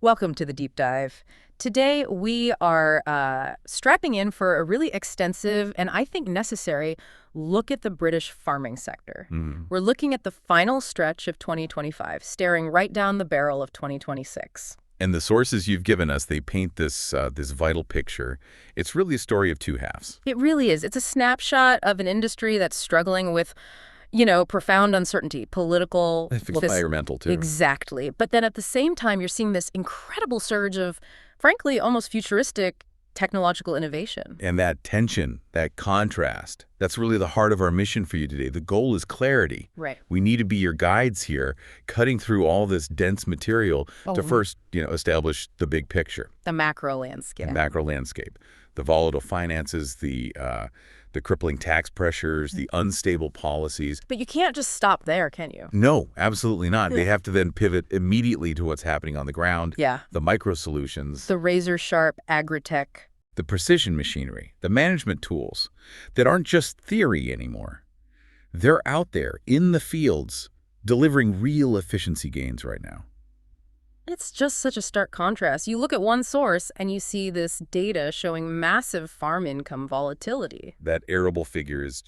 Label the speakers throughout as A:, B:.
A: Welcome to the deep dive. Today, we are strapping in for a really extensive and I think necessary look at the British farming sector. We're looking at the final stretch of 2025, staring right down the barrel of 2026.
B: And the sources you've given us, they paint this vital picture. It's really a story of two halves.
A: It really is. It's a snapshot of an industry that's struggling with profound uncertainty, political,
B: Environmental, too.
A: Exactly. But then at the same time, you're seeing this incredible surge of, frankly, almost futuristic technological innovation.
B: And that tension, that contrast, that's really the heart of our mission for you today. The goal is clarity.
A: Right.
B: We need to be your guides here, cutting through all this dense material to first, establish the big picture.
A: The macro landscape.
B: The macro landscape. The volatile finances, the crippling tax pressures, the unstable policies.
A: But you can't just stop there, can you?
B: No, absolutely not. They have to then pivot immediately to what's happening on the ground.
A: Yeah.
B: The micro solutions.
A: The razor-sharp agri-tech.
B: The precision machinery, the management tools that aren't just theory anymore. They're out there in the fields delivering real efficiency gains right now.
A: It's just such a stark contrast. You look at one source and you see this data showing massive farm income volatility.
B: That arable figure is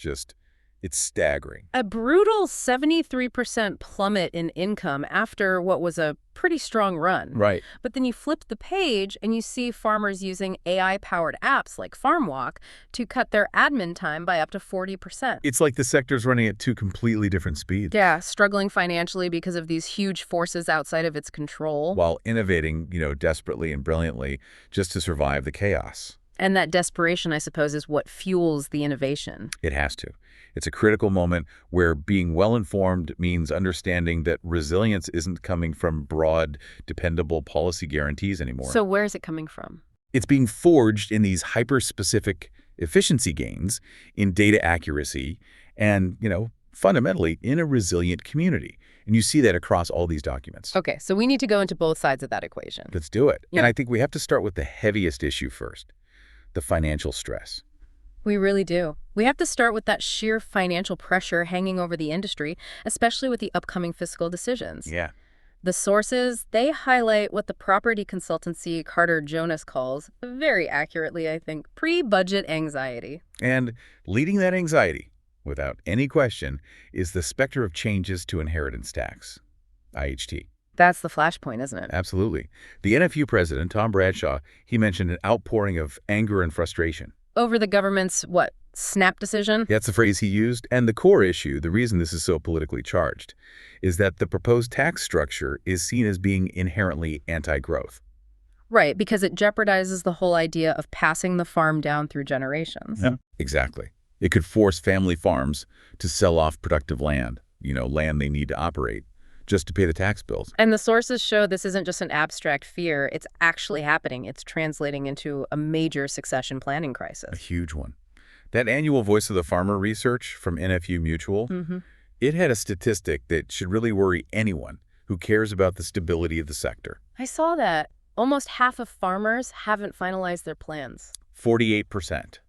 B: it's staggering.
A: A brutal 73% plummet in income after what was a pretty strong run.
B: Right.
A: But then you flip the page and you see farmers using AI-powered apps like FarmWalk to cut their admin time by up to 40%.
B: It's like the sector's running at two completely different speeds.
A: Yeah, struggling financially because of these huge forces outside of its control.
B: While innovating, desperately and brilliantly just to survive the chaos.
A: And that desperation, I suppose, is what fuels the innovation.
B: It has to. It's a critical moment where being well-informed means understanding that resilience isn't coming from broad, dependable policy guarantees anymore.
A: So where is it coming from?
B: It's being forged in these hyper-specific efficiency gains, in data accuracy, and, fundamentally in a resilient community. And you see that across all these documents.
A: Okay, so we need to go into both sides of that equation.
B: Let's do it.
A: Yeah.
B: And I think we have to start with the heaviest issue first, the financial stress.
A: We really do. We have to start with that sheer financial pressure hanging over the industry, especially with the upcoming fiscal decisions.
B: Yeah.
A: The sources, they highlight what the property consultancy Carter Jonas calls, very accurately, I think, pre-budget anxiety.
B: And leading that anxiety, without any question, is the specter of changes to inheritance tax, IHT.
A: That's the flashpoint, isn't it?
B: Absolutely. The NFU president, Tom Bradshaw, he mentioned an outpouring of anger and frustration.
A: Over the government's, snap decision?
B: That's the phrase he used. And the core issue, the reason this is so politically charged, is that the proposed tax structure is seen as being inherently anti-growth.
A: Right, because it jeopardizes the whole idea of passing the farm down through generations.
B: Yeah. Exactly. It could force family farms to sell off productive land, land they need to operate, just to pay the tax bills.
A: And the sources show this isn't just an abstract fear. It's actually happening. It's translating into a major succession planning crisis.
B: A huge one. That annual Voice of the Farmer research from NFU Mutual, it had a statistic that should really worry anyone who cares about the stability of the sector.
A: I saw that. Almost half of farmers haven't finalized their plans.
B: 48%.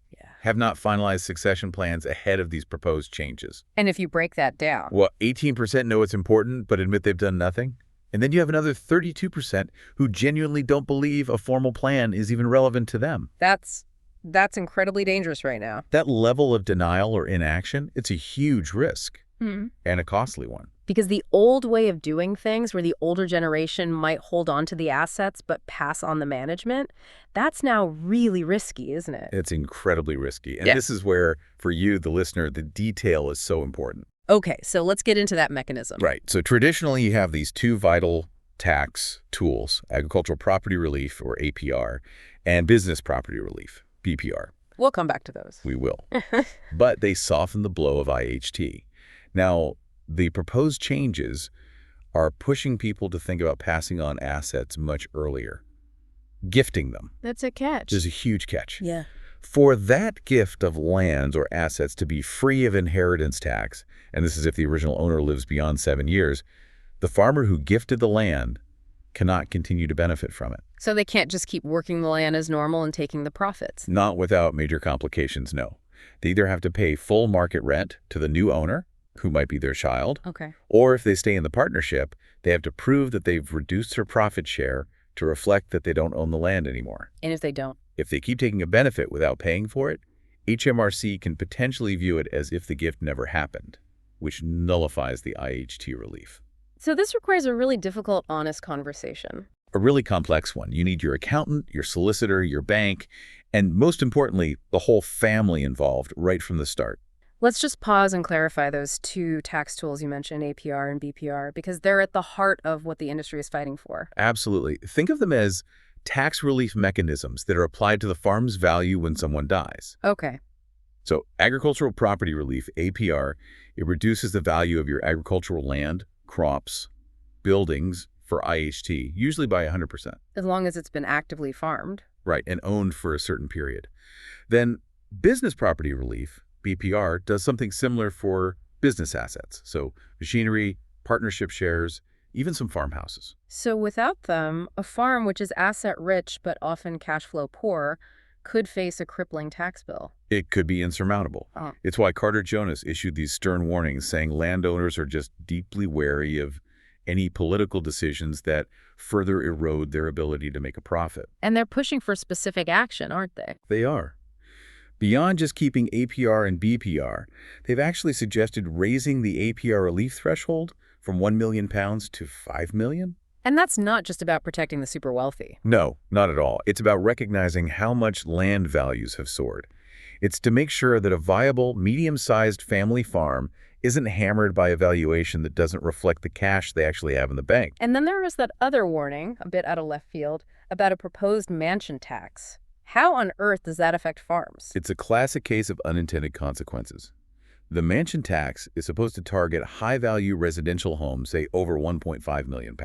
B: Have not finalized succession plans ahead of these proposed changes.
A: And if you break that down...
B: Well, 18% know it's important, but admit they've done nothing. And then you have another 32% who genuinely don't believe a formal plan is even relevant to them.
A: That's incredibly dangerous right now.
B: That level of denial or inaction, it's a huge risk and a costly one.
A: Because the old way of doing things, where the older generation might hold on to the assets but pass on the management, that's now really risky, isn't it?
B: It's incredibly risky. And this is where, for you, the listener, the detail is so important.
A: Okay, so let's get into that mechanism.
B: Right. So traditionally, you have these two vital tax tools, agricultural property relief, or APR, and business property relief, BPR.
A: We'll come back to those.
B: We will. But they soften the blow of IHT. Now, the proposed changes are pushing people to think about passing on assets much earlier, gifting them.
A: That's a catch.
B: There's a huge catch.
A: Yeah.
B: For that gift of lands or assets to be free of inheritance tax, and this is if the original owner lives beyond 7 years, the farmer who gifted the land cannot continue to benefit from it.
A: So they can't just keep working the land as normal and taking the profits?
B: Not without major complications, no. They either have to pay full market rent to the new owner, who might be their child,
A: Okay.
B: or if they stay in the partnership, they have to prove that they've reduced their profit share to reflect that they don't own the land anymore.
A: And if they don't?
B: If they keep taking a benefit without paying for it, HMRC can potentially view it as if the gift never happened, which nullifies the IHT relief.
A: So this requires a really difficult, honest conversation.
B: A really complex one. You need your accountant, your solicitor, your bank, and most importantly, the whole family involved right from the start.
A: Let's just pause and clarify those two tax tools you mentioned, APR and BPR, because they're at the heart of what the industry is fighting for.
B: Absolutely. Think of them as tax relief mechanisms that are applied to the farm's value when someone dies.
A: Okay.
B: So agricultural property relief, APR, it reduces the value of your agricultural land, crops, buildings for IHT, usually by 100%.
A: As long as it's been actively farmed.
B: Right, and owned for a certain period. Then business property relief, BPR, does something similar for business assets. So machinery, partnership shares, even some farmhouses.
A: So without them, a farm which is asset-rich but often cash flow poor could face a crippling tax bill.
B: It could be insurmountable.
A: Oh.
B: It's why Carter Jonas issued these stern warnings saying landowners are just deeply wary of any political decisions that further erode their ability to make a profit.
A: And they're pushing for specific action, aren't they?
B: They are. Beyond just keeping APR and BPR, they've actually suggested raising the APR relief threshold from £1 million to £5 million.
A: And that's not just about protecting the super wealthy.
B: No, not at all. It's about recognizing how much land values have soared. It's to make sure that a viable, medium-sized family farm isn't hammered by a valuation that doesn't reflect the cash they actually have in the bank.
A: And then there was that other warning, a bit out of left field, about a proposed mansion tax. How on earth does that affect farms?
B: It's a classic case of unintended consequences. The mansion tax is supposed to target high-value residential homes, say over £1.5 million.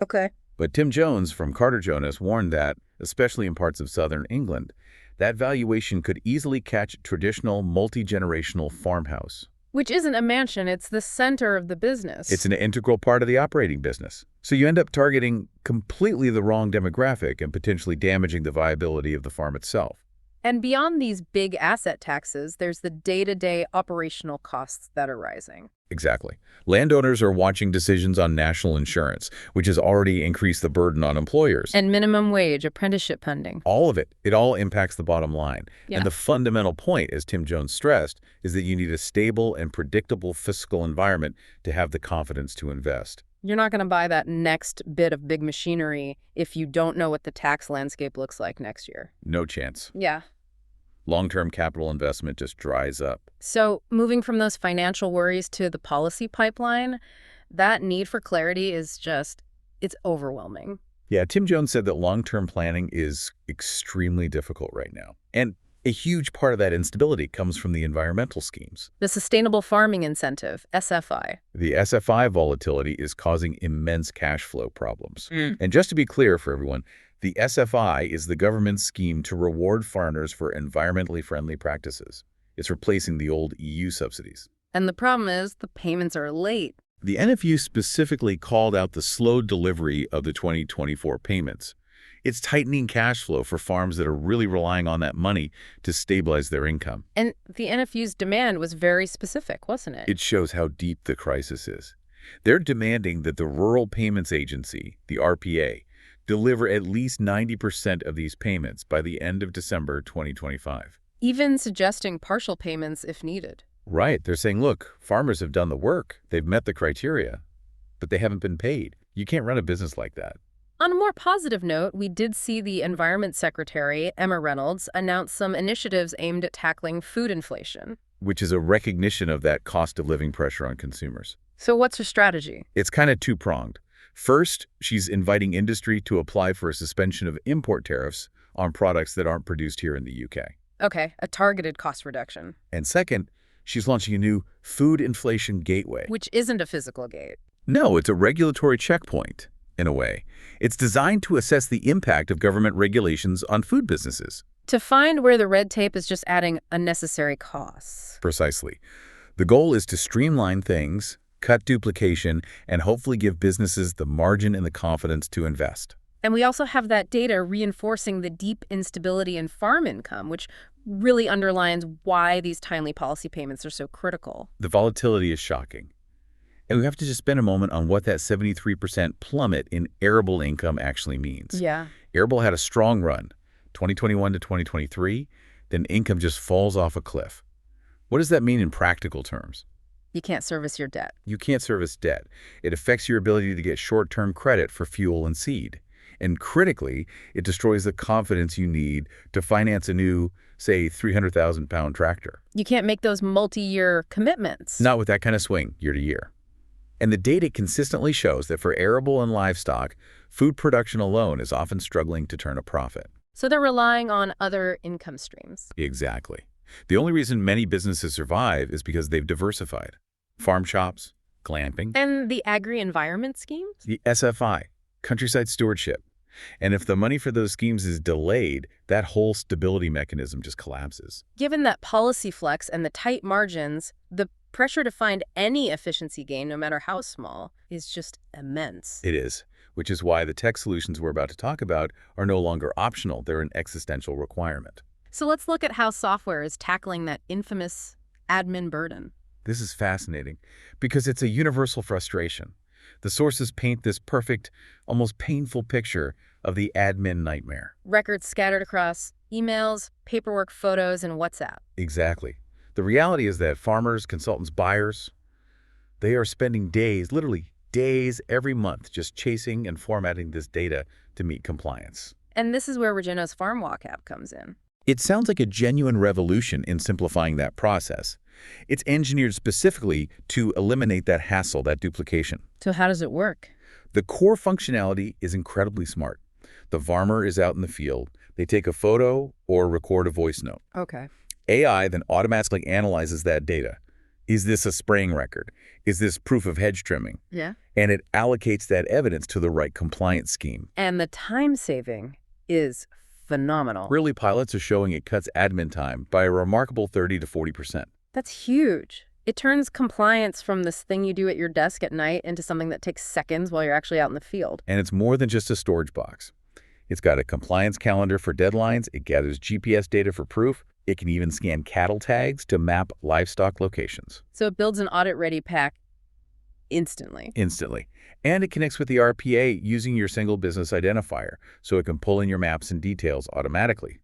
A: Okay.
B: But Tim Jones from Carter Jonas warned that, especially in parts of southern England, that valuation could easily catch a traditional multi-generational farmhouse.
A: Which isn't a mansion, it's the center of the business.
B: It's an integral part of the operating business. So you end up targeting completely the wrong demographic and potentially damaging the viability of the farm itself.
A: And beyond these big asset taxes, there's the day-to-day operational costs that are rising.
B: Exactly. Landowners are watching decisions on national insurance, which has already increased the burden on employers.
A: And minimum wage, apprenticeship funding.
B: All of it. It all impacts the bottom line.
A: Yeah.
B: And the fundamental point, as Tim Jones stressed, is that you need a stable and predictable fiscal environment to have the confidence to invest.
A: You're not going to buy that next bit of big machinery if you don't know what the tax landscape looks like next year.
B: No chance.
A: Yeah.
B: Long-term capital investment just dries up.
A: So moving from those financial worries to the policy pipeline, that need for clarity is just, it's overwhelming.
B: Yeah, Tim Jones said that long-term planning is extremely difficult right now. And a huge part of that instability comes from the environmental schemes.
A: The Sustainable Farming Incentive, SFI.
B: The SFI volatility is causing immense cash flow problems.
A: Mm.
B: And just to be clear for everyone, the SFI is the government's scheme to reward farmers for environmentally friendly practices. It's replacing the old EU subsidies.
A: And the problem is the payments are late.
B: The NFU specifically called out the slow delivery of the 2024 payments. It's tightening cash flow for farms that are really relying on that money to stabilize their income.
A: And the NFU's demand was very specific, wasn't it?
B: It shows how deep the crisis is. They're demanding that the Rural Payments Agency, the RPA, deliver at least 90% of these payments by the end of December 2025.
A: Even suggesting partial payments if needed.
B: Right. They're saying, look, farmers have done the work. They've met the criteria, but they haven't been paid. You can't run a business like that.
A: On a more positive note, we did see the Environment Secretary, Emma Reynolds, announce some initiatives aimed at tackling food inflation.
B: Which is a recognition of that cost of living pressure on consumers.
A: So what's her strategy?
B: It's kind of two-pronged. First, she's inviting industry to apply for a suspension of import tariffs on products that aren't produced here in the UK.
A: Okay, a targeted cost reduction.
B: And second, she's launching a new food inflation gateway.
A: Which isn't a physical gate.
B: No, it's a regulatory checkpoint, in a way. It's designed to assess the impact of government regulations on food businesses.
A: To find where the red tape is just adding unnecessary costs.
B: Precisely. The goal is to streamline things, cut duplication, and hopefully give businesses the margin and the confidence to invest.
A: And we also have that data reinforcing the deep instability in farm income, which really underlines why these timely policy payments are so critical.
B: The volatility is shocking. And we have to just spend a moment on what that 73% plummet in arable income actually means.
A: Yeah.
B: Arable had a strong run, 2021 to 2023, then income just falls off a cliff. What does that mean in practical terms?
A: You can't service your debt.
B: You can't service debt. It affects your ability to get short-term credit for fuel and seed. And critically, it destroys the confidence you need to finance a new, say, 300,000-pound tractor.
A: You can't make those multi-year commitments.
B: Not with that kind of swing year to year. And the data consistently shows that for arable and livestock, food production alone is often struggling to turn a profit.
A: So they're relying on other income streams.
B: Exactly. The only reason many businesses survive is because they've diversified. Farm shops, glamping,
A: And the agri-environment schemes?
B: the SFI, countryside stewardship. And if the money for those schemes is delayed, that whole stability mechanism just collapses.
A: Given that policy flex and the tight margins, the pressure to find any efficiency gain, no matter how small, is just immense.
B: It is, which is why the tech solutions we're about to talk about are no longer optional. They're an existential requirement.
A: So let's look at how software is tackling that infamous admin burden.
B: This is fascinating because it's a universal frustration. The sources paint this perfect, almost painful picture of the admin nightmare.
A: Records scattered across emails, paperwork, photos, and WhatsApp.
B: Exactly. The reality is that farmers, consultants, buyers, they are spending days, literally days every month just chasing and formatting this data to meet compliance.
A: And this is where Regena's Farm Walk app comes in.
B: It sounds like a genuine revolution in simplifying that process. It's engineered specifically to eliminate that hassle, that duplication.
A: So how does it work?
B: The core functionality is incredibly smart. The farmer is out in the field. They take a photo or record a voice note.
A: Okay.
B: AI then automatically analyzes that data. Is this a spraying record? Is this proof of hedge trimming?
A: Yeah.
B: And it allocates that evidence to the right compliance scheme.
A: And the time saving is phenomenal.
B: Early pilots are showing it cuts admin time by a remarkable 30 to 40%.
A: That's huge. It turns compliance from this thing you do at your desk at night into something that takes seconds while you're actually out in the field.
B: And it's more than just a storage box. It's got a compliance calendar for deadlines. It gathers GPS data for proof. It can even scan cattle tags to map livestock locations.
A: So it builds an audit-ready pack instantly.
B: And it connects with the RPA using your single business identifier, so it can pull in your maps and details automatically.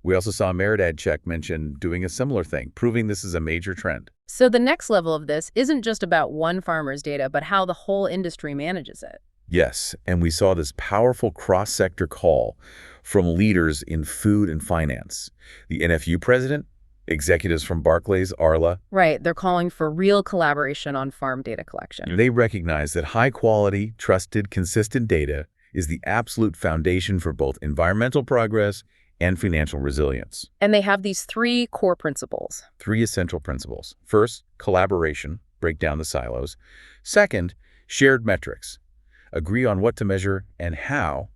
B: We also saw Meridad Check mention doing a similar thing, proving this is a major trend.
A: So the next level of this isn't just about one farmer's data, but how the whole industry manages it.
B: Yes, and we saw this powerful cross-sector call from leaders in food and finance. The NFU president, executives from Barclays, Arla.
A: Right, they're calling for real collaboration on farm data collection.
B: They recognize that high-quality, trusted, consistent data is the absolute foundation for both environmental progress and financial resilience.
A: And they have these three core principles.
B: 3 essential principles. First, collaboration, break down the silos. Second, shared metrics, agree on what to measure and how.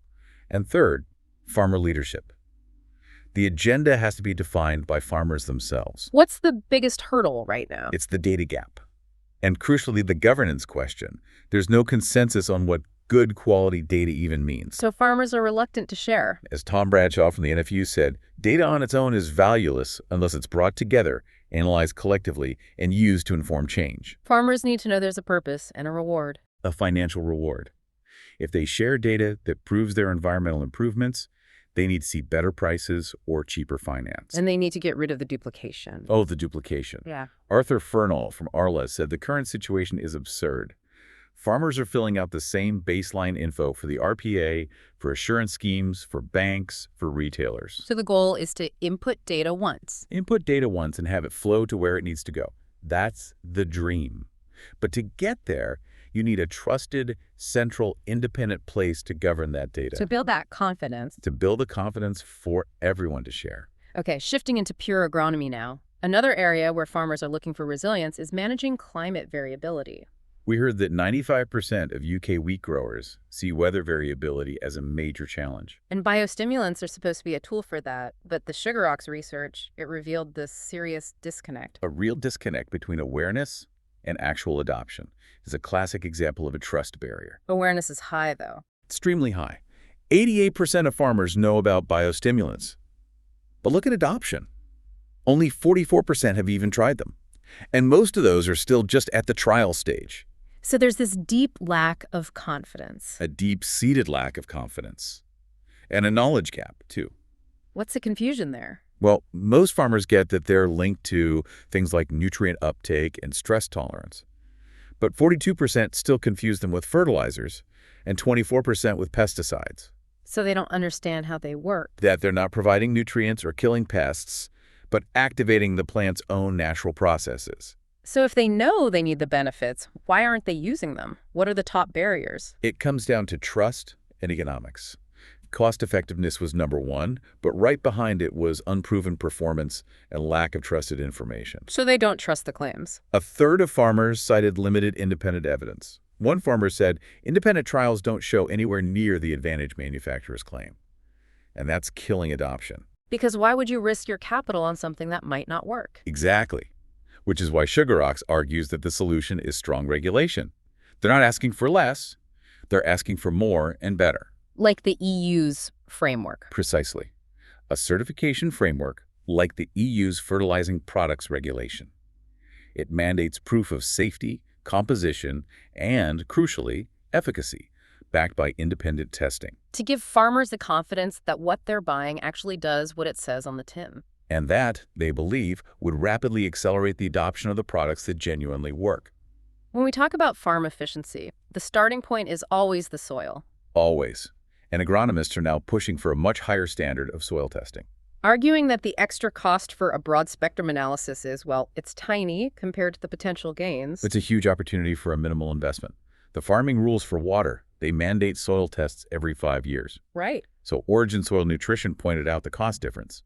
B: And third, farmer leadership. The agenda has to be defined by farmers themselves.
A: What's the biggest hurdle right now?
B: It's the data gap. And crucially, the governance question. There's no consensus on what good quality data even means.
A: So farmers are reluctant to share.
B: As Tom Bradshaw from the NFU said, data on its own is valueless unless it's brought together, analyzed collectively, and used to inform change.
A: Farmers need to know there's a purpose and a reward.
B: A financial reward. If they share data that proves their environmental improvements, they need to see better prices or cheaper finance.
A: And they need to get rid of the duplication.
B: Oh, the duplication.
A: Yeah.
B: Arthur Fernall from Arla said the current situation is absurd. Farmers are filling out the same baseline info for the RPA, for assurance schemes, for banks, for retailers.
A: So the goal is to input data once.
B: Input data once and have it flow to where it needs to go. That's the dream. But to get there, you need a trusted, central, independent place to govern that data.
A: To build that confidence.
B: To build the confidence for everyone to share.
A: Okay, shifting into pure agronomy now. Another area where farmers are looking for resilience is managing climate variability.
B: We heard that 95% of UK wheat growers see weather variability as a major challenge.
A: And biostimulants are supposed to be a tool for that, but the Sugar Rocks research, it revealed this serious disconnect.
B: A real disconnect between awareness and actual adoption is a classic example of a trust barrier.
A: Awareness is high, though.
B: Extremely high. 88% of farmers know about biostimulants. But look at adoption. Only 44% have even tried them. And most of those are still just at the trial stage.
A: So there's this deep lack of confidence.
B: A deep-seated lack of confidence. And a knowledge gap, too.
A: What's the confusion there?
B: Well, most farmers get that they're linked to things like nutrient uptake and stress tolerance. But 42% still confuse them with fertilizers and 24% with pesticides.
A: So they don't understand how they work.
B: That they're not providing nutrients or killing pests, but activating the plant's own natural processes.
A: So if they know they need the benefits, why aren't they using them? What are the top barriers?
B: It comes down to trust and economics. Cost effectiveness was number one, but right behind it was unproven performance and lack of trusted information.
A: So they don't trust the claims.
B: A third of farmers cited limited independent evidence. One farmer said, independent trials don't show anywhere near the advantage manufacturers claim. And that's killing adoption.
A: Because why would you risk your capital on something that might not work?
B: Exactly. Which is why SugarRocks argues that the solution is strong regulation. They're not asking for less, they're asking for more and better.
A: Like the EU's framework.
B: Precisely. A certification framework like the EU's fertilizing products regulation. It mandates proof of safety, composition, and, crucially, efficacy, backed by independent testing.
A: To give farmers the confidence that what they're buying actually does what it says on the tin.
B: And that, they believe, would rapidly accelerate the adoption of the products that genuinely work.
A: When we talk about farm efficiency, the starting point is always the soil.
B: Always. And agronomists are now pushing for a much higher standard of soil testing.
A: Arguing that the extra cost for a broad spectrum analysis is, well, it's tiny compared to the potential gains.
B: It's a huge opportunity for a minimal investment. The farming rules for water, they mandate soil tests every 5 years.
A: Right.
B: So Origin Soil Nutrition pointed out the cost difference.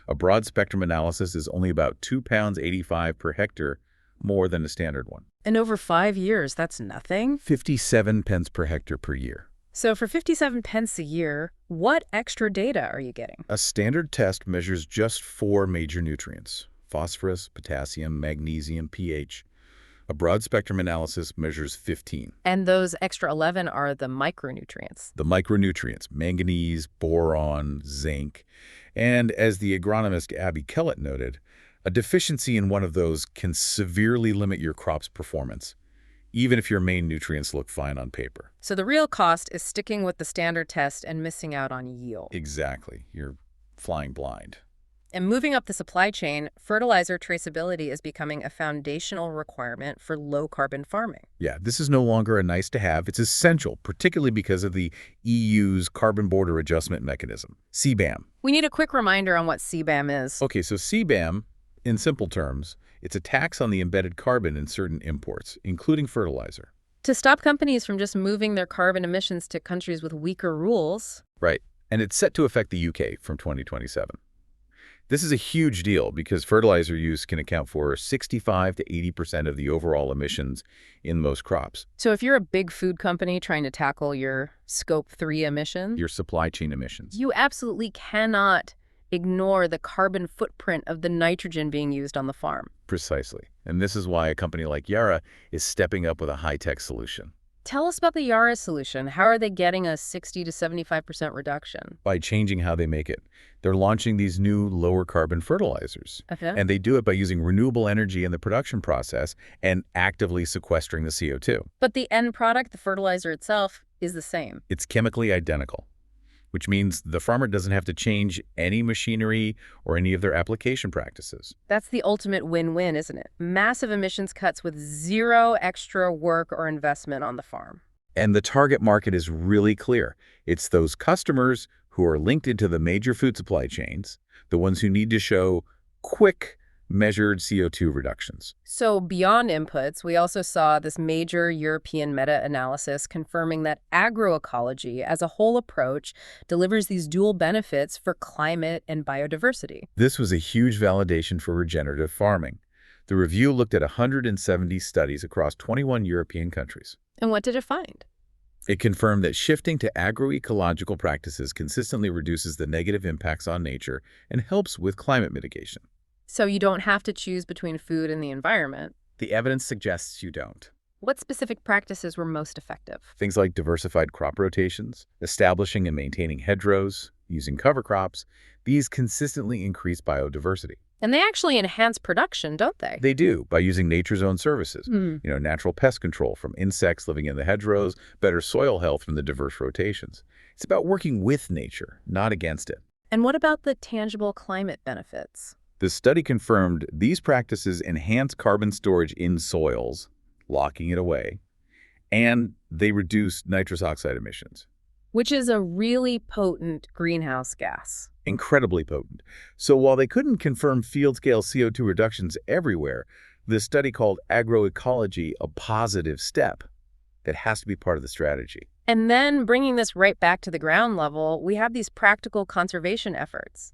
B: A broad spectrum analysis is only about £2.85 per hectare more than a standard one.
A: And over 5 years, that's nothing?
B: 57 pence per hectare per year.
A: So for 57 pence a year, what extra data are you getting?
B: A standard test measures just 4 major nutrients: phosphorus, potassium, magnesium, pH. A broad spectrum analysis measures 15.
A: And those extra 11 are the micronutrients.
B: The micronutrients: manganese, boron, zinc. And as the agronomist Abby Kellett noted, a deficiency in one of those can severely limit your crop's performance, even if your main nutrients look fine on paper.
A: So the real cost is sticking with the standard test and missing out on yield.
B: Exactly. You're flying blind.
A: And moving up the supply chain, fertilizer traceability is becoming a foundational requirement for low-carbon farming.
B: Yeah, this is no longer a nice-to-have. It's essential, particularly because of the EU's Carbon Border Adjustment Mechanism, CBAM.
A: We need a quick reminder on what CBAM is.
B: Okay, so CBAM, in simple terms, it's a tax on the embedded carbon in certain imports, including fertilizer.
A: To stop companies from just moving their carbon emissions to countries with weaker rules.
B: Right, and it's set to affect the UK from 2027. This is a huge deal because fertilizer use can account for 65 to 80% of the overall emissions in most crops.
A: So if you're a big food company trying to tackle your Scope 3 emissions,
B: Your supply chain emissions.
A: you absolutely cannot ignore the carbon footprint of the nitrogen being used on the farm.
B: Precisely. And this is why a company like Yara is stepping up with a high-tech solution.
A: Tell us about the Yara solution. How are they getting a 60 to 75% reduction?
B: By changing how they make it. They're launching these new lower carbon fertilizers.
A: Okay.
B: And they do it by using renewable energy in the production process and actively sequestering the CO2.
A: But the end product, the fertilizer itself, is the same.
B: It's chemically identical, which means the farmer doesn't have to change any machinery or any of their application practices.
A: That's the ultimate win-win, isn't it? Massive emissions cuts with zero extra work or investment on the farm.
B: And the target market is really clear. It's those customers who are linked into the major food supply chains, the ones who need to show quick, measured CO2 reductions.
A: So beyond inputs, we also saw this major European meta-analysis confirming that agroecology as a whole approach delivers these dual benefits for climate and biodiversity.
B: This was a huge validation for regenerative farming. The review looked at 170 studies across 21 European countries.
A: And what did it find?
B: It confirmed that shifting to agroecological practices consistently reduces the negative impacts on nature and helps with climate mitigation.
A: So you don't have to choose between food and the environment.
B: The evidence suggests you don't.
A: What specific practices were most effective?
B: Things like diversified crop rotations, establishing and maintaining hedgerows, using cover crops, these consistently increase biodiversity.
A: And they actually enhance production, don't they?
B: They do, by using nature's own services. Natural pest control from insects living in the hedgerows, better soil health from the diverse rotations. It's about working with nature, not against it.
A: And what about the tangible climate benefits?
B: The study confirmed these practices enhance carbon storage in soils, locking it away, and they reduce nitrous oxide emissions.
A: Which is a really potent greenhouse gas.
B: Incredibly potent. So while they couldn't confirm field-scale CO2 reductions everywhere, this study called agroecology a positive step that has to be part of the strategy.
A: And then bringing this right back to the ground level, we have these practical conservation efforts.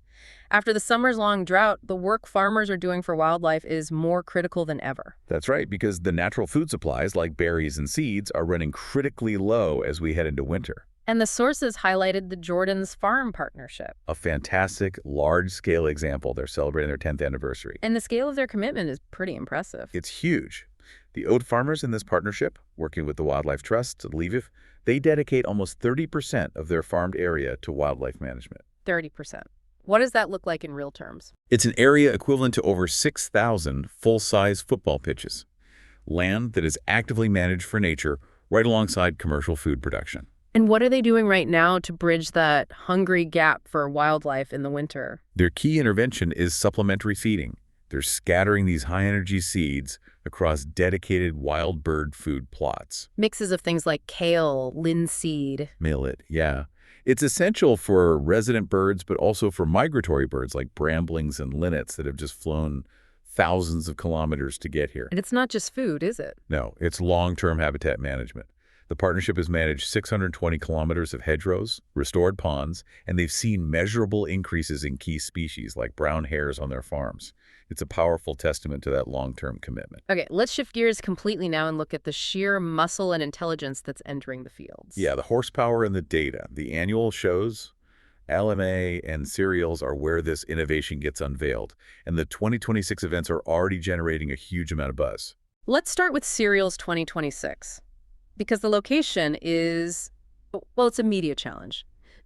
A: After the summer's long drought, the work farmers are doing for wildlife is more critical than ever.
B: That's right, because the natural food supplies, like berries and seeds, are running critically low as we head into winter.
A: And the sources highlighted the Jordan's Farm Partnership.
B: A fantastic, large-scale example. They're celebrating their 10th anniversary.
A: And the scale of their commitment is pretty impressive.
B: It's huge. The oat farmers in this partnership, working with the Wildlife Trust, Lviv, they dedicate almost 30% of their farmed area to wildlife management.
A: 30%. What does that look like in real terms?
B: It's an area equivalent to over 6,000 full-size football pitches. Land that is actively managed for nature right alongside commercial food production.
A: And what are they doing right now to bridge that hungry gap for wildlife in the winter?
B: Their key intervention is supplementary feeding. They're scattering these high-energy seeds across dedicated wild bird food plots.
A: Mixes of things like kale, linseed.
B: Millet, yeah. It's essential for resident birds, but also for migratory birds like bramblings and linnets that have just flown thousands of kilometers to get here.
A: And it's not just food, is it?
B: No, it's long-term habitat management. The partnership has managed 620 kilometers of hedgerows, restored ponds, and they've seen measurable increases in key species like brown hares on their farms. It's a powerful testament to that long-term commitment.
A: Okay, let's shift gears completely now and look at the sheer muscle and intelligence that's entering the fields.
B: Yeah, the horsepower and the data. The annual shows, LMA, and serials are where this innovation gets unveiled, and the 2026 events are already generating a huge amount of buzz.
A: Let's start with Serials 2026. Because the location is, well, it's a media challenge.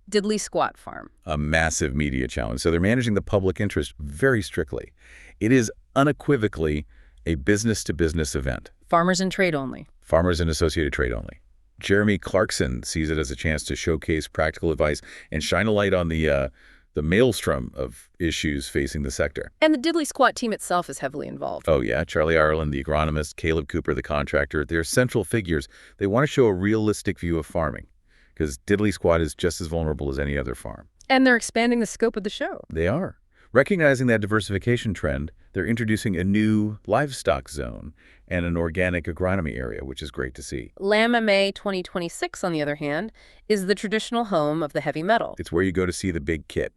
A: Diddley Squat Farm.
B: A massive media challenge. So they're managing the public interest very strictly. It is unequivocally a business-to-business event.
A: Farmers and trade only.
B: Farmers and associated trade only. Jeremy Clarkson sees it as a chance to showcase practical advice and shine a light on the maelstrom of issues facing the sector.
A: And the Diddley Squat team itself is heavily involved.
B: Oh, yeah. Charlie Ireland, the agronomist, Caleb Cooper, the contractor, they're central figures. They want to show a realistic view of farming because Diddley Squat is just as vulnerable as any other farm.
A: And they're expanding the scope of the show.
B: They are. Recognizing that diversification trend, they're introducing a new livestock zone and an organic agronomy area, which is great to see.
A: LAMMA 2026, on the other hand, is the traditional home of the heavy metal.
B: It's where you go to see the big kit.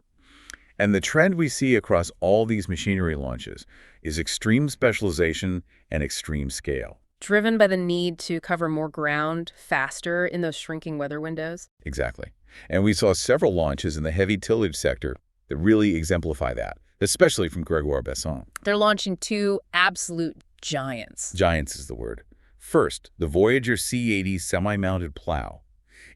B: And the trend we see across all these machinery launches is extreme specialization and extreme scale.
A: Driven by the need to cover more ground faster in those shrinking weather windows.
B: Exactly. And we saw several launches in the heavy tillage sector that really exemplify that, especially from Gregoire Besson.
A: They're launching two absolute giants.
B: Giants is the word. First, the Voyager C80 semi-mounted plow.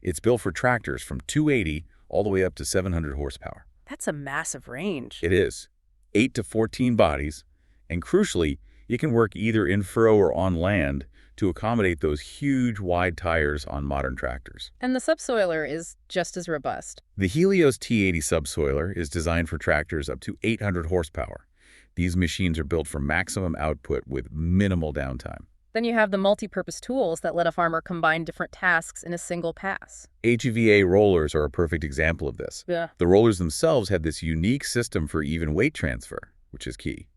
B: It's built for tractors from 280 all the way up to 700 horsepower.
A: That's a massive range.
B: It is. 8 to 14 bodies, and crucially, it can work either in furrow or on land to accommodate those huge, wide tires on modern tractors.
A: And the subsoiler is just as robust.
B: The Helios T80 subsoiler is designed for tractors up to 800 horsepower. These machines are built for maximum output with minimal downtime.
A: Then you have the multi-purpose tools that let a farmer combine different tasks in a single pass.
B: HEVA rollers are a perfect example of this.
A: Yeah.
B: The rollers themselves have this unique system for even weight transfer, which is key.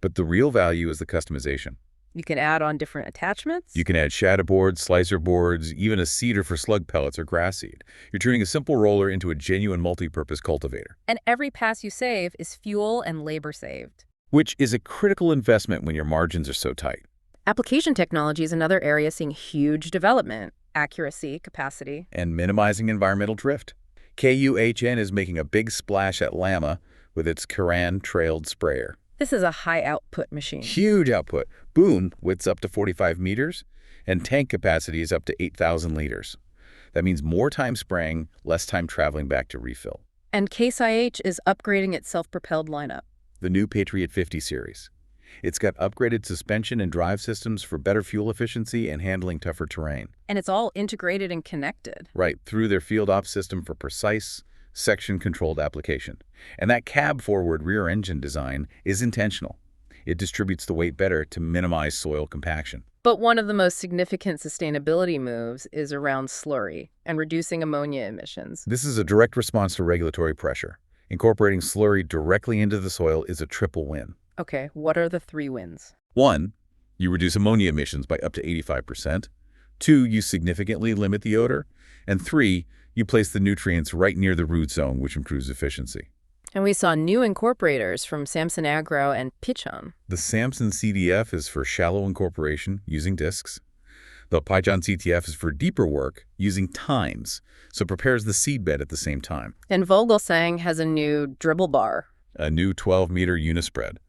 B: But the real value is the customization.
A: You can add on different attachments.
B: You can add shatter boards, slicer boards, even a seeder for slug pellets or grass seed. You're turning a simple roller into a genuine multi-purpose cultivator.
A: And every pass you save is fuel and labor saved.
B: Which is a critical investment when your margins are so tight.
A: Application technology is another area seeing huge development. Accuracy, capacity.
B: And minimizing environmental drift. KUHN is making a big splash at Lama with its Kiran trailed sprayer.
A: This is a high-output machine.
B: Huge output. Boom, width's up to 45 meters, and tank capacity is up to 8,000 liters. That means more time spraying, less time traveling back to refill.
A: And Case IH is upgrading its self-propelled lineup.
B: the new Patriot 50 series. It's got upgraded suspension and drive systems for better fuel efficiency and handling tougher terrain.
A: And it's all integrated and connected.
B: Right, through their field ops system for precise, section-controlled application. And that cab-forward rear-engine design is intentional. It distributes the weight better to minimize soil compaction.
A: But one of the most significant sustainability moves is around slurry and reducing ammonia emissions.
B: This is a direct response to regulatory pressure. Incorporating slurry directly into the soil is a triple win.
A: Okay, what are the 3 wins?
B: 1, you reduce ammonia emissions by up to 85%. 2, you significantly limit the odor. And 3, you place the nutrients right near the root zone, which improves efficiency.
A: And we saw new incorporators from Samson Agro and Pichon.
B: The Samson CDF is for shallow incorporation using discs. The Pichon CTF is for deeper work using tines, so it prepares the seedbed at the same time.
A: And Vogelsang has a new dribble bar.
B: A new 12-meter unispread.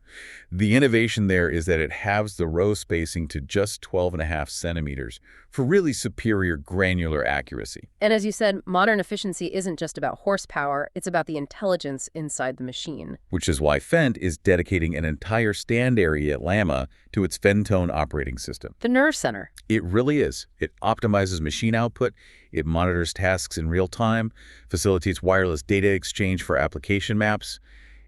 B: The innovation there is that it halves the row spacing to just 12.5 centimeters for really superior granular accuracy.
A: And as you said, modern efficiency isn't just about horsepower, it's about the intelligence inside the machine.
B: Which is why Fendt is dedicating an entire stand area at Lama to its Fentone operating system.
A: The nerve center.
B: It really is. It optimizes machine output, it monitors tasks in real time, facilitates wireless data exchange for application maps.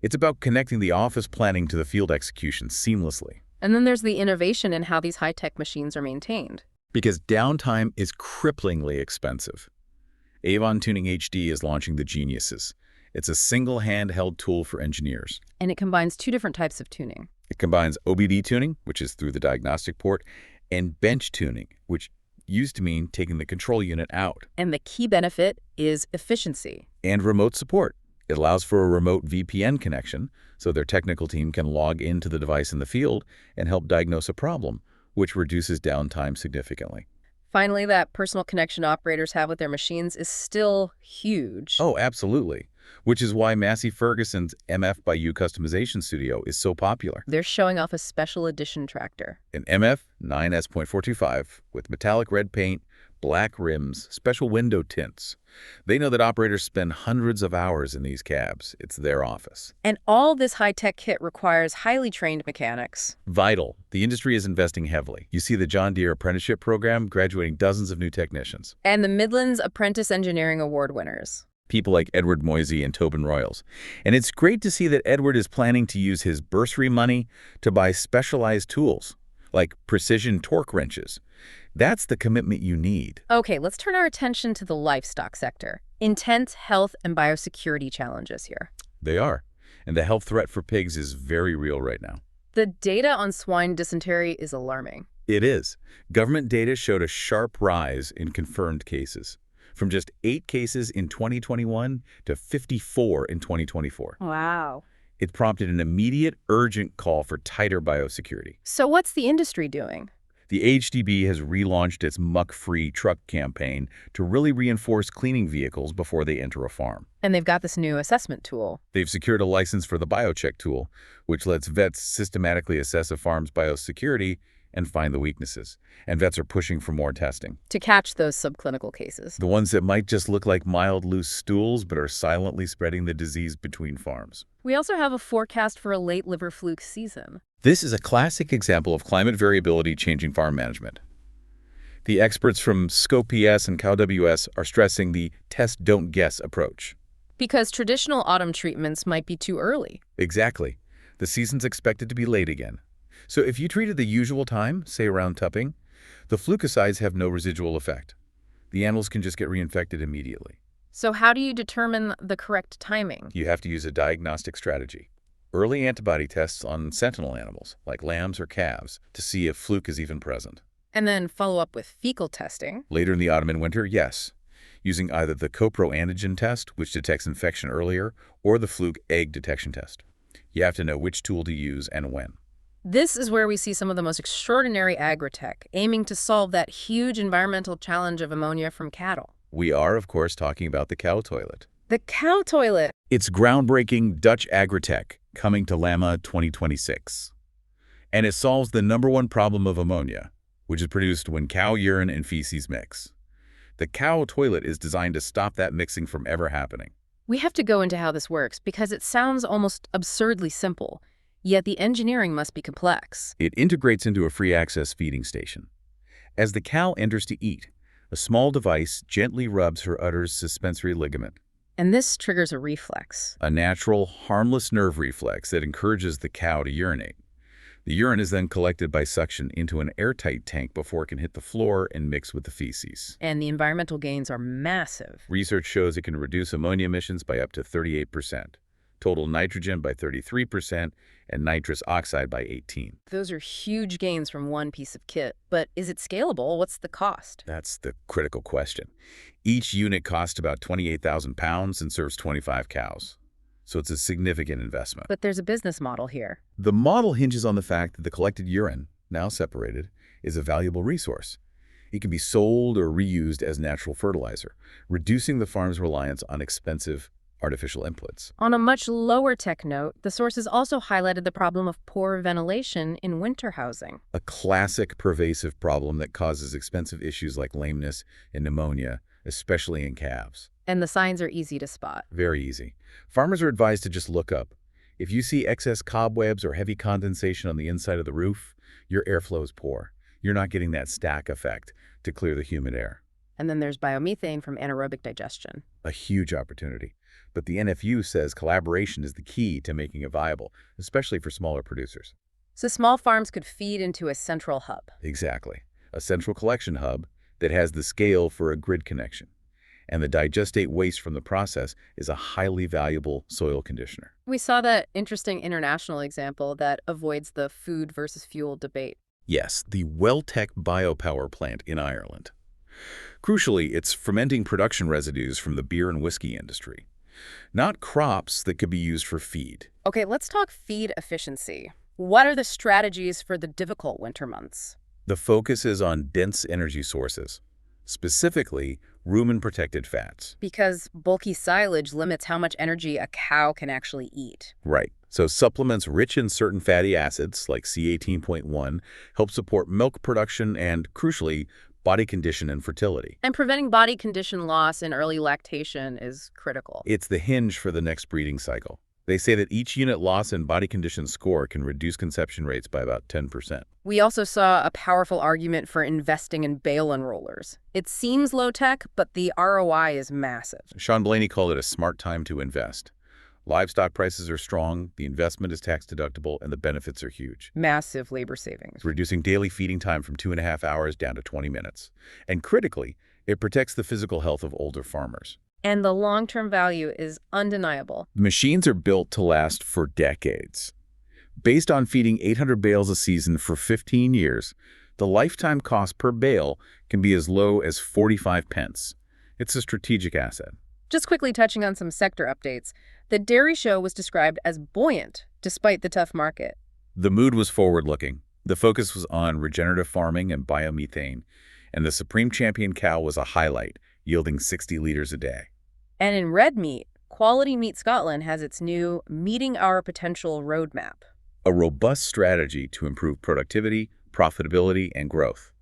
B: It's about connecting the office planning to the field execution seamlessly.
A: And then there's the innovation in how these high-tech machines are maintained.
B: Because downtime is cripplingly expensive. Avon Tuning HD is launching the Geniuses. It's a single handheld tool for engineers.
A: And it combines 2 different types of tuning.
B: It combines OBD tuning, which is through the diagnostic port, and bench tuning, which used to mean taking the control unit out.
A: And the key benefit is efficiency.
B: And remote support. It allows for a remote VPN connection, so their technical team can log into the device in the field and help diagnose a problem, which reduces downtime significantly.
A: Finally, that personal connection operators have with their machines is still huge.
B: Oh, absolutely. Which is why Massey Ferguson's MF by U customization studio is so popular.
A: They're showing off a special edition tractor.
B: An MF 9S.425 with metallic red paint, black rims, special window tints. They know that operators spend hundreds of hours in these cabs. It's their office.
A: And all this high-tech kit requires highly trained mechanics.
B: Vital. The industry is investing heavily. You see the John Deere apprenticeship program graduating dozens of new technicians.
A: And the Midlands Apprentice Engineering Award winners.
B: People like Edward Moisey and Tobin Royals. And it's great to see that Edward is planning to use his bursary money to buy specialized tools, like precision torque wrenches. That's the commitment you need.
A: Okay, let's turn our attention to the livestock sector. Intense health and biosecurity challenges here.
B: They are. And the health threat for pigs is very real right now.
A: The data on swine dysentery is alarming.
B: It is. Government data showed a sharp rise in confirmed cases, from just 8 cases in 2021 to 54 in 2024.
A: Wow.
B: It prompted an immediate, urgent call for tighter biosecurity.
A: So what's the industry doing?
B: The HDB has relaunched its muck-free truck campaign to really reinforce cleaning vehicles before they enter a farm.
A: And they've got this new assessment tool.
B: They've secured a license for the BioCheck tool, which lets vets systematically assess a farm's biosecurity and find the weaknesses. And vets are pushing for more testing.
A: To catch those subclinical cases.
B: The ones that might just look like mild loose stools but are silently spreading the disease between farms.
A: We also have a forecast for a late liver fluke season.
B: This is a classic example of climate variability changing farm management. The experts from ScopePS and CowWS are stressing the test, don't guess approach.
A: Because traditional autumn treatments might be too early.
B: Exactly. The season's expected to be late again. So if you treat at the usual time, say around tupping, the flukicides have no residual effect. The animals can just get reinfected immediately.
A: So how do you determine the correct timing?
B: You have to use a diagnostic strategy. Early antibody tests on sentinel animals, like lambs or calves, to see if fluke is even present.
A: And then follow up with fecal testing.
B: Later in the autumn and winter, yes, using either the copro antigen test, which detects infection earlier, or the fluke egg detection test. You have to know which tool to use and when.
A: This is where we see some of the most extraordinary agri-tech, aiming to solve that huge environmental challenge of ammonia from cattle.
B: We are, of course, talking about the cow toilet.
A: The cow toilet.
B: It's groundbreaking Dutch agri-tech coming to Lama 2026. And it solves the #1 problem of ammonia, which is produced when cow urine and feces mix. The cow toilet is designed to stop that mixing from ever happening.
A: We have to go into how this works because it sounds almost absurdly simple. Yet the engineering must be complex.
B: It integrates into a free-access feeding station. As the cow enters to eat, a small device gently rubs her udder's suspensory ligament,
A: And this triggers a reflex.
B: a natural, harmless nerve reflex that encourages the cow to urinate. The urine is then collected by suction into an airtight tank before it can hit the floor and mix with the feces.
A: And the environmental gains are massive.
B: Research shows it can reduce ammonia emissions by up to 38%, total nitrogen by 33%, and nitrous oxide by 18%.
A: Those are huge gains from one piece of kit. But is it scalable? What's the cost?
B: That's the critical question. Each unit costs about 28,000 pounds and serves 25 cows. So it's a significant investment.
A: But there's a business model here.
B: The model hinges on the fact that the collected urine, now separated, is a valuable resource. It can be sold or reused as natural fertilizer, reducing the farm's reliance on expensive artificial inputs.
A: On a much lower tech note, the sources also highlighted the problem of poor ventilation in winter housing.
B: A classic pervasive problem that causes expensive issues like lameness and pneumonia, especially in calves.
A: And the signs are easy to spot.
B: Very easy. Farmers are advised to just look up. If you see excess cobwebs or heavy condensation on the inside of the roof, your airflow is poor. You're not getting that stack effect to clear the humid air.
A: And then there's biomethane from anaerobic digestion.
B: A huge opportunity. But the NFU says collaboration is the key to making it viable, especially for smaller producers.
A: So small farms could feed into a central hub.
B: Exactly. A central collection hub that has the scale for a grid connection. And the digestate waste from the process is a highly valuable soil conditioner.
A: We saw that interesting international example that avoids the food versus fuel debate.
B: Yes, the Welltec biopower plant in Ireland. Crucially, it's fermenting production residues from the beer and whiskey industry, not crops that could be used for feed.
A: Okay, let's talk feed efficiency. What are the strategies for the difficult winter months?
B: The focus is on dense energy sources, specifically rumen-protected fats.
A: Because bulky silage limits how much energy a cow can actually eat.
B: Right. So supplements rich in certain fatty acids, like C18.1, help support milk production and, crucially, body condition and fertility.
A: And preventing body condition loss in early lactation is critical.
B: It's the hinge for the next breeding cycle. They say that each unit loss in body condition score can reduce conception rates by about 10%.
A: We also saw a powerful argument for investing in bale enrollers. It seems low-tech, but the ROI is massive.
B: Sean Blaney called it a smart time to invest. Livestock prices are strong, the investment is tax-deductible, and the benefits are huge.
A: Massive labor savings.
B: Reducing daily feeding time from 2.5 hours down to 20 minutes. And critically, it protects the physical health of older farmers.
A: And the long-term value is undeniable.
B: The machines are built to last for decades. Based on feeding 800 bales a season for 15 years, the lifetime cost per bale can be as low as 45 pence. It's a strategic asset.
A: Just quickly touching on some sector updates, the dairy show was described as buoyant despite the tough market.
B: The mood was forward-looking. The focus was on regenerative farming and biomethane, and the Supreme Champion cow was a highlight, yielding 60 liters a day.
A: And in red meat, Quality Meat Scotland has its new Meeting Our Potential roadmap.
B: A robust strategy to improve productivity, profitability, and growth.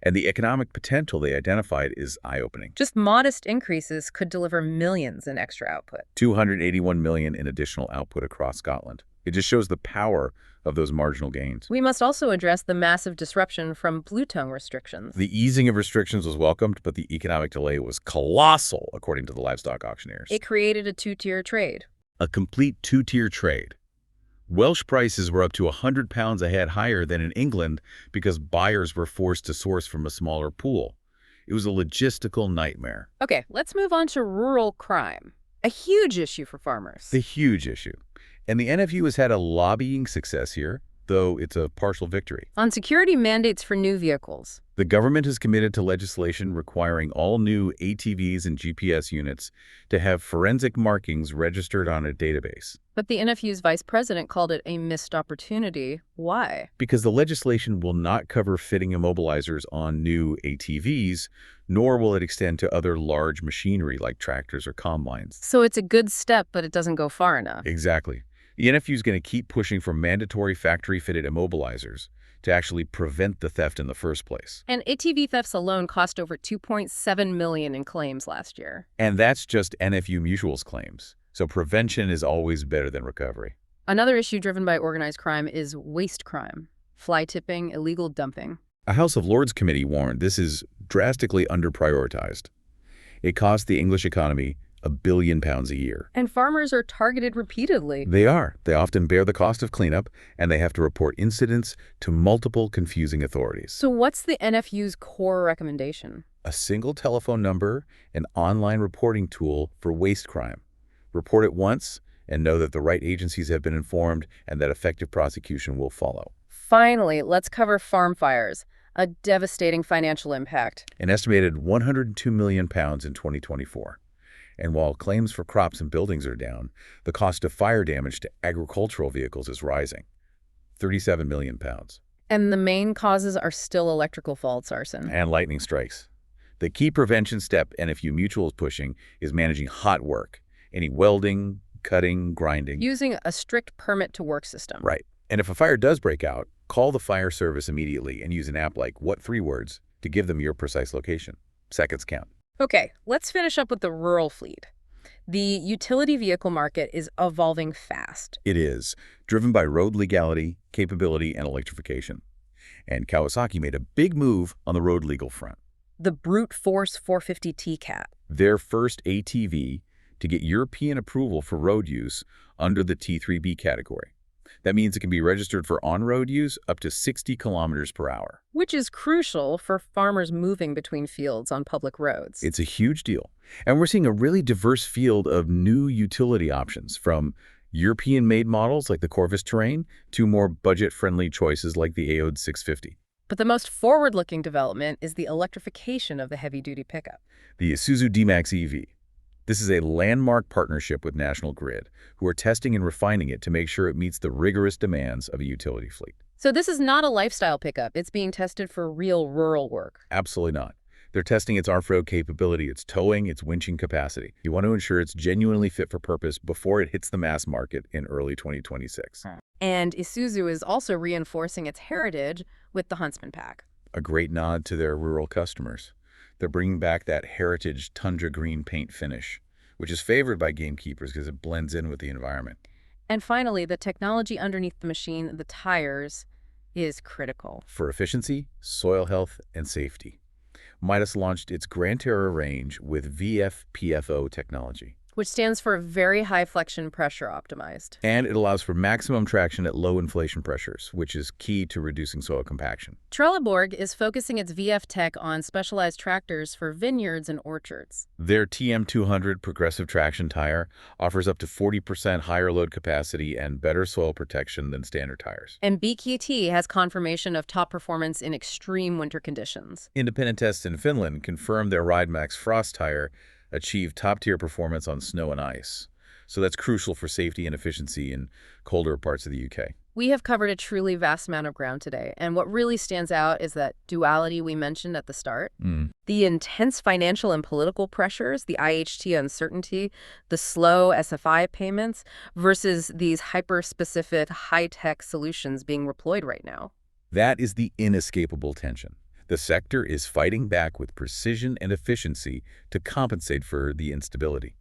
B: And the economic potential they identified is eye-opening.
A: Just modest increases could deliver millions in extra output.
B: 281 million in additional output across Scotland. It just shows the power of those marginal gains.
A: We must also address the massive disruption from blue tongue restrictions.
B: The easing of restrictions was welcomed, but the economic delay was colossal, according to the livestock auctioneers.
A: It created a two-tier trade.
B: A complete two-tier trade. Welsh prices were up to £100 a head higher than in England because buyers were forced to source from a smaller pool. It was a logistical nightmare.
A: Okay, let's move on to rural crime. A huge issue for farmers.
B: The huge issue. And the NFU has had a lobbying success here, though it's a partial victory.
A: On security mandates for new vehicles.
B: The government is committed to legislation requiring all new ATVs and GPS units to have forensic markings registered on a database.
A: But the NFU's vice president called it a missed opportunity. Why?
B: Because the legislation will not cover fitting immobilizers on new ATVs, nor will it extend to other large machinery like tractors or combines.
A: So it's a good step, but it doesn't go far enough.
B: Exactly. The NFU is going to keep pushing for mandatory factory-fitted immobilizers to actually prevent the theft in the first place.
A: And ATV thefts alone cost over $2.7 million in claims last year.
B: And that's just NFU Mutual's claims. So prevention is always better than recovery.
A: Another issue driven by organized crime is waste crime, fly tipping, illegal dumping.
B: A House of Lords committee warned this is drastically underprioritized. It costs the English economy £1 billion a year.
A: And farmers are targeted repeatedly.
B: They are. They often bear the cost of cleanup, and they have to report incidents to multiple confusing authorities.
A: So what's the NFU's core recommendation?
B: A single telephone number, an online reporting tool for waste crime. Report it once and know that the right agencies have been informed and that effective prosecution will follow.
A: Finally, let's cover farm fires, a devastating financial impact.
B: An estimated £102 million in 2024. And while claims for crops and buildings are down, the cost of fire damage to agricultural vehicles is rising. £37 million.
A: And the main causes are still electrical faults, arson.
B: And lightning strikes. The key prevention step NFU Mutual is pushing is managing hot work. Any welding, cutting, grinding.
A: Using a strict permit-to-work system.
B: Right. And if a fire does break out, call the fire service immediately and use an app like What 3 Words to give them your precise location. Seconds count.
A: Okay, let's finish up with the rural fleet. The utility vehicle market is evolving fast.
B: It is, driven by road legality, capability, and electrification. And Kawasaki made a big move on the road legal front.
A: The brute force 450T Cat.
B: Their first ATV to get European approval for road use under the T3B category. That means it can be registered for on-road use up to 60 kilometers per hour.
A: Which is crucial for farmers moving between fields on public roads.
B: It's a huge deal. And we're seeing a really diverse field of new utility options, from European-made models like the Corvus Terrain to more budget-friendly choices like the AOD 650.
A: But the most forward-looking development is the electrification of the heavy-duty pickup.
B: The Isuzu D-Max EV. This is a landmark partnership with National Grid, who are testing and refining it to make sure it meets the rigorous demands of a utility fleet.
A: So this is not a lifestyle pickup. It's being tested for real rural work.
B: Absolutely not. They're testing its off-road capability, its towing, its winching capacity. You want to ensure it's genuinely fit for purpose before it hits the mass market in early 2026.
A: And Isuzu is also reinforcing its heritage with the Huntsman Pack.
B: A great nod to their rural customers. They're bringing back that heritage tundra green paint finish, which is favored by gamekeepers because it blends in with the environment.
A: And finally, the technology underneath the machine, the tires, is critical.
B: For efficiency, soil health, and safety. Midas launched its Grand Terra range with VFPFO technology.
A: Which stands for Very High Flexion Pressure Optimized.
B: And it allows for maximum traction at low inflation pressures, which is key to reducing soil compaction.
A: Trelleborg is focusing its VF tech on specialized tractors for vineyards and orchards.
B: Their TM200 progressive traction tire offers up to 40% higher load capacity and better soil protection than standard tires.
A: And BKT has confirmation of top performance in extreme winter conditions.
B: Independent tests in Finland confirmed their RideMax Frost tire achieve top-tier performance on snow and ice. So that's crucial for safety and efficiency in colder parts of the UK.
A: We have covered a truly vast amount of ground today, and what really stands out is that duality we mentioned at the start. The intense financial and political pressures, the IHT uncertainty, the slow SFI payments, versus these hyper-specific, high-tech solutions being deployed right now.
B: That is the inescapable tension. The sector is fighting back with precision and efficiency to compensate for the instability.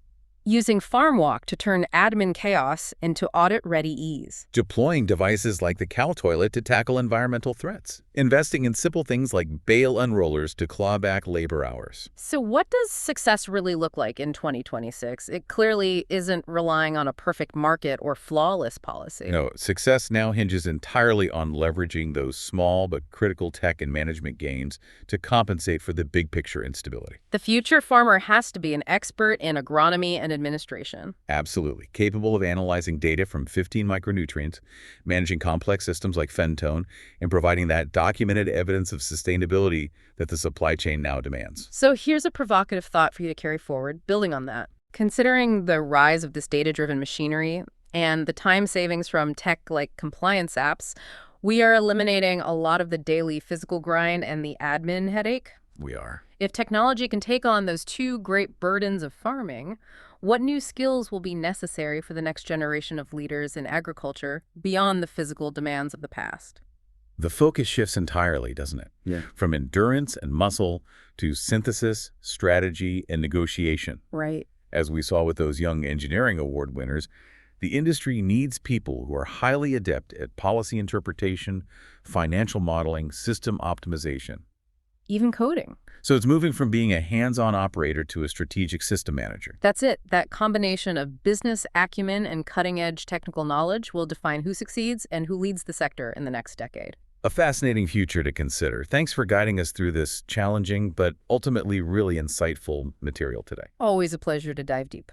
A: Using FarmWalk to turn admin chaos into audit-ready ease.
B: Deploying devices like the cow toilet to tackle environmental threats. Investing in simple things like bale unrollers to claw back labor hours.
A: So what does success really look like in 2026? It clearly isn't relying on a perfect market or flawless policy.
B: No, success now hinges entirely on leveraging those small but critical tech and management gains to compensate for the big picture instability.
A: The future farmer has to be an expert in agronomy and administration.
B: Absolutely. Capable of analyzing data from 15 micronutrients, managing complex systems like Fentone, and providing that documented evidence of sustainability that the supply chain now demands.
A: So here's a provocative thought for you to carry forward, building on that. Considering the rise of this data-driven machinery and the time savings from tech like compliance apps, we are eliminating a lot of the daily physical grind and the admin headache.
B: We are.
A: If technology can take on those two great burdens of farming, what new skills will be necessary for the next generation of leaders in agriculture beyond the physical demands of the past?
B: The focus shifts entirely, doesn't it?
A: Yeah.
B: From endurance and muscle to synthesis, strategy, and negotiation.
A: Right.
B: As we saw with those young engineering award winners, The industry needs people who are highly adept at policy interpretation, financial modeling, system optimization.
A: Even coding.
B: So it's moving from being a hands-on operator to a strategic system manager.
A: That's it. That combination of business acumen and cutting-edge technical knowledge will define who succeeds and who leads the sector in the next decade.
B: A fascinating future to consider. Thanks for guiding us through this challenging but ultimately really insightful material today.
A: Always a pleasure to dive deep.